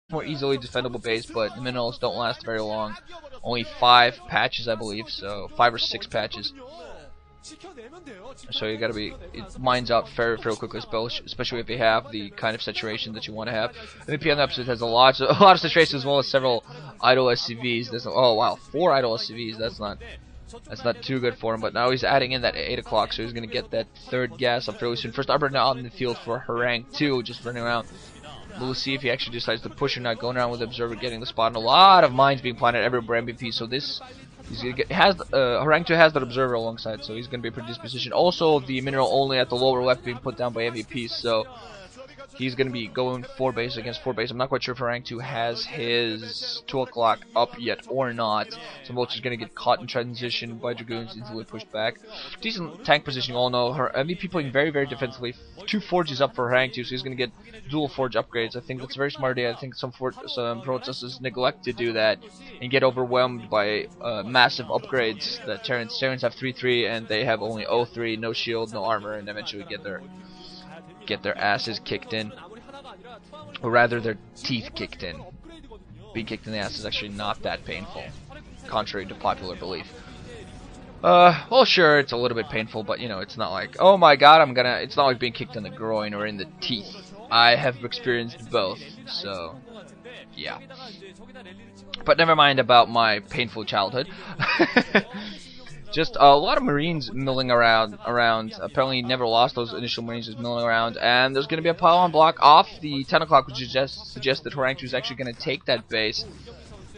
more easily defendable base, but the minerals don't last very long. Only 5 patches, I believe, so 5 or 6 patches. So you gotta be, it mines out very quickly, especially if they have the kind of saturation that you want to have. MVP on the opposite has a lot of saturation as well as several idle SCVs. Oh wow, 4 idle SCVs. That's not too good for him. But now he's adding in that 8 o'clock, so he's gonna get that 3rd gas up fairly soon. First arbiter now out in the field for Horang2, just running around. We'll see if he actually decides to push or not. Going around with the observer, getting the spot, and a lot of mines being planted everywhere MVP. So this. Horang2 has that observer alongside, so he's going to be pretty dispositioned. Also, the mineral only at the lower left being put down by MVP, so he's going to be going 4 base against 4 base. I'm not quite sure if Horang2 has his 2 o'clock up yet or not. Some vultures going to get caught in transition by Dragoons, easily pushed back. Decent tank position, you all know. Her MVP playing very defensively. 2 forges up for Horang2, so he's going to get dual forge upgrades. I think that's a very smart idea. I think some protosses neglect to do that and get overwhelmed by massive upgrades. The Terrans have 3-3 and they have only 0-3, no shield, no armor, and eventually get their asses kicked in, or rather their teeth kicked in. Being kicked in the ass is actually not that painful, contrary to popular belief. Well, sure, it's a little bit painful, but you know, it's not like, oh my god, it's not like being kicked in the groin or in the teeth. I have experienced both, so yeah. But never mind about my painful childhood. Just a lot of Marines milling around. Apparently never lost those initial Marines just milling around. And there's going to be a pylon block off the 10 o'clock, which suggests that Horang2 is actually going to take that base.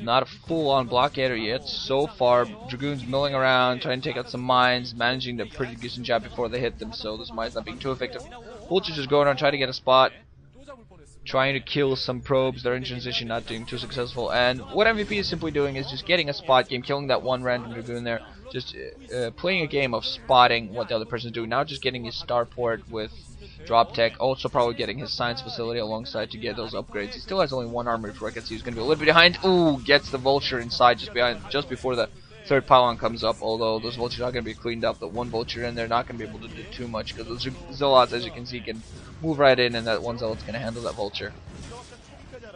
Not a full-on blockader yet so far. Dragoons milling around, trying to take out some mines, managing a pretty decent job before they hit them, so this mine's not being too effective. Vultures just going around trying to get a spot, trying to kill some probes. They're in transition, not doing too successful. And what MVP is simply doing is just getting a spot game, killing that one random Dragoon there. Just playing a game of spotting what the other person's doing. Now just getting his starport with drop tech. Also probably getting his science facility alongside to get those upgrades. He still has only 1 armor before I can see he's going to be a little bit behind. Ooh, gets the vulture inside just before the 3rd pylon comes up. Although those vultures are going to be cleaned up. The 1 vulture in there not going to be able to do too much because those zealots, as you can see, can move right in, and that 1 zealot's going to handle that vulture.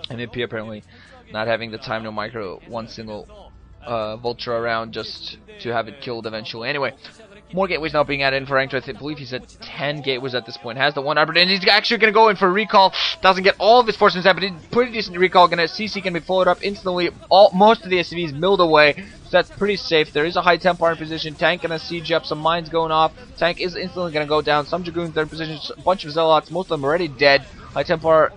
MVP apparently not having the time to micro 1 single vulture around just to have it killed eventually. Anyway, more gateways now being added in for Horang2. I believe he's at 10 gateways at this point. Has the 1 arbiter, and he's actually going to go in for a recall. Doesn't get all of his forces in, but pretty decent recall. CC can be followed up instantly. Most of the SCVs milled away, so that's pretty safe. There is a high Templar in position. Tank going to siege up. Some mines going off. Tank is instantly going to go down. Some Dragoons are in position. A bunch of Zealots. Most of them already dead. High Templar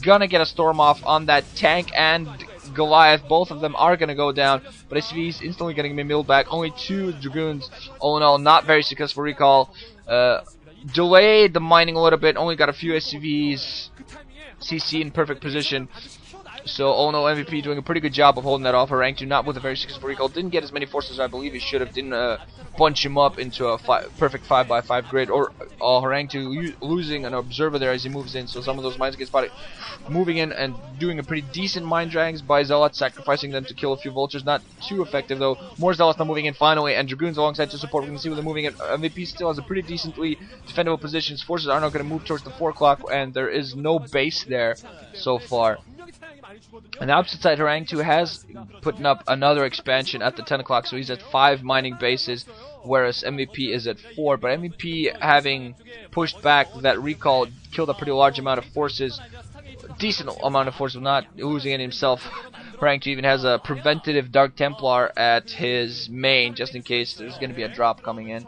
going to get a storm off on that tank and Goliath. Both of them are going to go down, but SCV's instantly getting me milled back. Only 2 Dragoons, all in all, not very successful recall. Delayed the mining a little bit, only got a few SCVs, CC in perfect position. So, all in all, MVP doing a pretty good job of holding that off. Horang2 not with a very successful recall. Didn't get as many forces as I believe he should have. Didn't bunch him up into a perfect 5x5 grid. Or Horang2 losing an observer there as he moves in. So some of those mines get spotted. Moving in and doing a pretty decent mine drags by Zealots, sacrificing them to kill a few vultures. Not too effective though. More Zealots now moving in finally, and Dragoons alongside to support. We can see where they're moving in. MVP still has a pretty decently defendable position. His forces are not going to move towards the 4 o'clock, and there is no base there so far. On the opposite side, Horang2 has put up another expansion at the 10 o'clock, so he's at 5 mining bases, whereas MVP is at 4. But MVP, having pushed back that recall, killed a pretty large amount of forces, decent amount of forces, not losing it himself. Horang2 even has a preventative Dark Templar at his main, just in case there's going to be a drop coming in.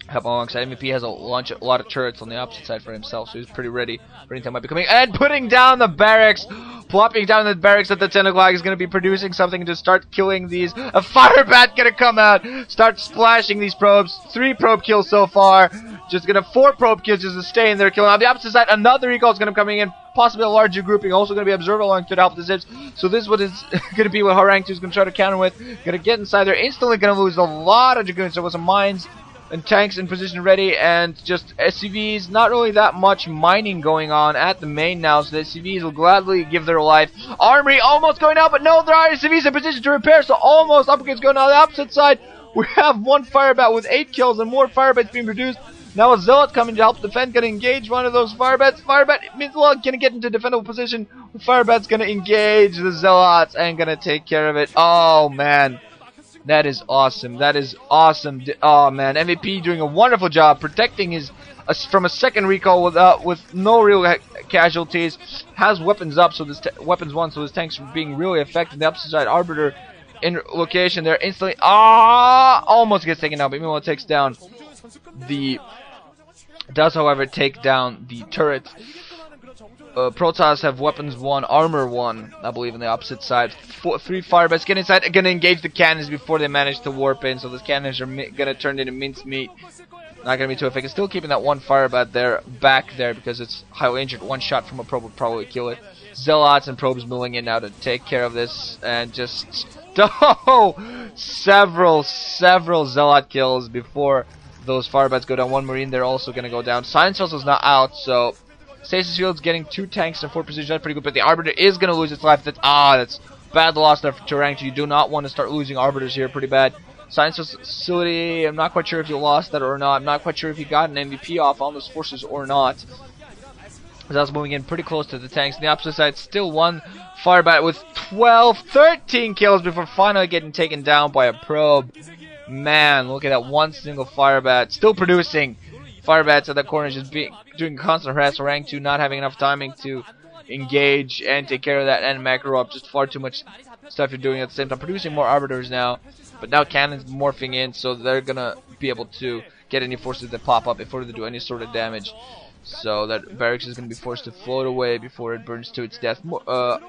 Alongside MVP has a lot of turrets on the opposite side for himself, so he's pretty ready for any time might be coming. And putting down the barracks, plopping down the barracks at the 10 o'clock is going to be producing something to start killing these. A fire bat going to come out, start splashing these probes. 3 probe kills so far. Just going to 4 probe kills just to stay in there killing. On the opposite side, another recall is going to be coming in. Possibly a larger grouping, also going to be observer along to help the zips. So this is what is going to be what Horang2 is going to try to counter with. Going to get inside there, instantly going to lose a lot of Dragoons. There was some mines and tanks in position ready, and just SCVs, not really that much mining going on at the main now, so the SCVs will gladly give their life. Armory almost going out, but no, there are SCVs in position to repair, so almost upgrades going on the opposite side. We have 1 firebat with 8 kills and more firebats being produced. Now a Zealot coming to help defend, gonna engage one of those firebats. Firebat, meanwhile, gonna get into defendable position. Firebat's gonna engage the Zealots and gonna take care of it. Oh man, that is awesome. That is awesome. Oh man, MVP doing a wonderful job protecting his from a second recall with no real casualties. Has weapons up, so this weapons one, so his tanks being really effective. The opposite side Arbiter in location there instantly. Almost gets taken down, but meanwhile it takes down the. Does however take down the turret. Protoss have weapons 1, armor 1, I believe, on the opposite side. 3 Firebats get inside, gonna engage the cannons before they manage to warp in, so the cannons are gonna turn into mincemeat. Not gonna be too effective. Still keeping that 1 Firebat there, back there, because it's highly injured. 1 shot from a probe would probably kill it. Zealots and probes milling in now to take care of this, and just several Zealot kills before those Firebats go down. 1 Marine there also gonna go down. Science Vessel's not out, so Stasis Field's getting 2 tanks in 4 position. That's pretty good, but the Arbiter is gonna lose its life. That's bad loss there for Horang2. You do not want to start losing Arbiters here. Pretty bad. Science Facility, I'm not quite sure if you lost that or not. I'm not quite sure if you got an MVP off on those forces or not. That's moving in pretty close to the tanks. On the opposite side, still 1 Firebat with 13 kills before finally getting taken down by a probe. Man, look at that 1 single Firebat. Still producing Firebats at that corner, just doing constant harass. Horang2 not having enough timing to engage and take care of that and macro up. Just far too much stuff you're doing at the same time. Producing more Arbiters now. But now cannons morphing in, so they're gonna be able to get any forces that pop up before they do any sort of damage. So that barracks is gonna be forced to float away before it burns to its death.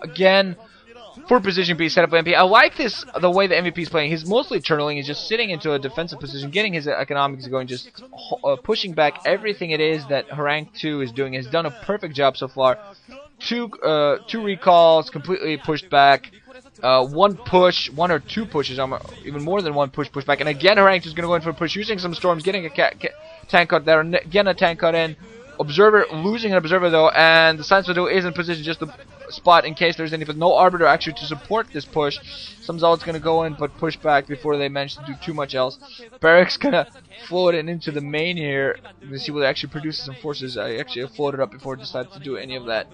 Again, for position B, set up MP. I like this, the way the MVP is playing. He's mostly turtling. He's just sitting into a defensive position, getting his economics going, just pushing back everything it is that Horang2 is doing. He's done a perfect job so far. Two recalls, completely pushed back. 1 push, 1 or 2 pushes, even more than 1 push back. And again, Horang2 is going to go in for a push, using some storms, getting a tank cut there, and again a tank cut in. Observer, losing an observer though, and the Science Widow is in position just to spot in case there's any, but no Arbiter actually to support this push. Some Zealot's going to go in, but push back before they manage to do too much else. Barracks going to float it into the main here. You see what actually produces some forces. I actually floated up before I decided to do any of that.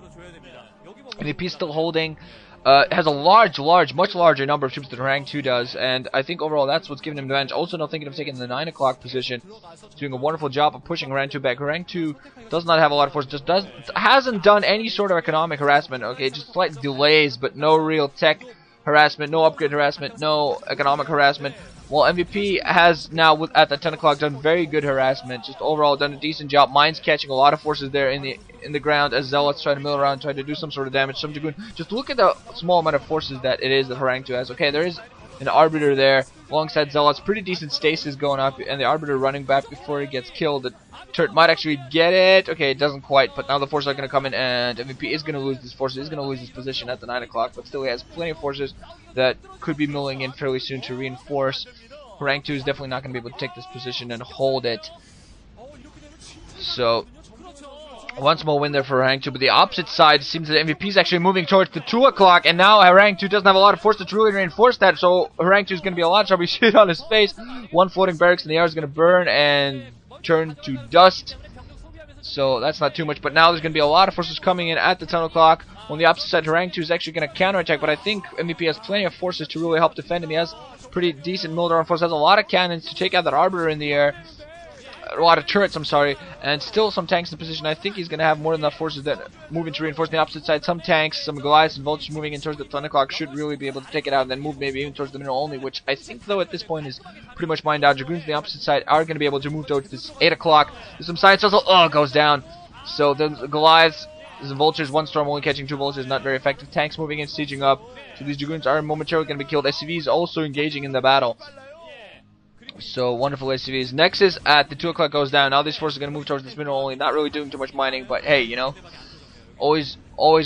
MVP still holding. Has a much larger number of troops than Horang2 does, and I think overall that's what's giving him advantage. Also, not thinking of taking the 9 o'clock position, doing a wonderful job of pushing Horang2 back. Horang2 does not have a lot of force, hasn't done any sort of economic harassment. Okay, just slight delays, but no real tech harassment, no upgrade harassment, no economic harassment. Well, MVP has now, at the 10 o'clock, done very good harassment. Just overall done a decent job. Mines catching a lot of forces there in the ground as Zealots try to mill around, try to do some sort of damage. Some Dragoon. Just look at the small amount of forces that it is that Horang2 has. Okay, there is an Arbiter there alongside Zealots. Pretty decent stasis going up, and the Arbiter running back before he gets killed. The turret might actually get it. Okay, it doesn't quite, but now the forces are going to come in, and MVP is going to lose this force. Is going to lose his position at the 9 o'clock, but still he has plenty of forces that could be milling in fairly soon to reinforce. Horang2 is definitely not going to be able to take this position and hold it. So, once more win there for Horang2, but the opposite side seems that MVP is actually moving towards the 2 o'clock, and now Horang2 doesn't have a lot of force to truly reinforce that, so Horang2 is going to be a lot of trouble. Shit on his face. 1 floating barracks in the air is going to burn and turn to dust. So that's not too much, but now there's going to be a lot of forces coming in at the 10 o'clock. On the opposite side, Horang2 is actually going to counterattack, but I think MVP has plenty of forces to really help defend him. He has pretty decent military force, has a lot of cannons to take out that Arbiter in the air. A lot of turrets, I'm sorry, and still some tanks in position. I think he's going to have more than enough forces that moving to reinforce the opposite side. Some tanks, some Goliaths and Vultures moving in towards the 10 o'clock should really be able to take it out and then move maybe even towards the middle only, which I think, though, at this point is pretty much mined out. Dragoons on the opposite side are going to be able to move towards this 8 o'clock. There's some science hustle. Oh, goes down. So the Goliaths, the Vultures, 1 storm only catching 2 Vultures, not very effective. Tanks moving in, sieging up. So these Dragoons are momentarily going to be killed. SCVs also engaging in the battle. So wonderful SCVs. Nexus at the 2 o'clock goes down. Now these forces are going to move towards this middle only. Not really doing too much mining, but hey, you know, always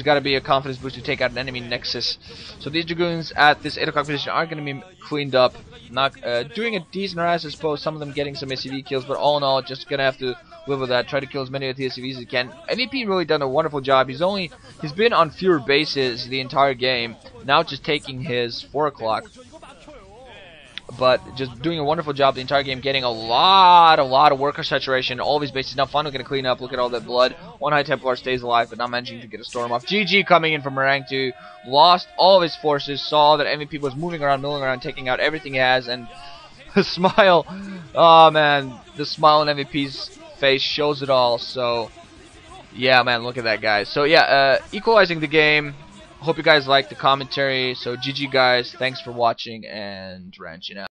got to be a confidence boost to take out an enemy Nexus. So these Dragoons at this 8 o'clock position are going to be cleaned up. Not doing a decent harass, I suppose. Some of them getting some SCV kills, but all in all, just going to have to live with that. Try to kill as many of the SCVs as he can. MVP really done a wonderful job. He's been on fewer bases the entire game. Now just taking his 4 o'clock. but just doing a wonderful job the entire game, getting a lot of worker saturation. All of his bases now finally going to clean up. Look at all that blood. One High Templar stays alive, but not managing to get a storm off. GG coming in from Horang2. Lost all of his forces. Saw that MVP was moving around, milling around, taking out everything he has, and the smile. Oh man, the smile on MVP's face shows it all. So yeah, man, look at that, guys. So yeah, equalizing the game. Hope you guys liked the commentary. So GG, guys. Thanks for watching, and ranching out.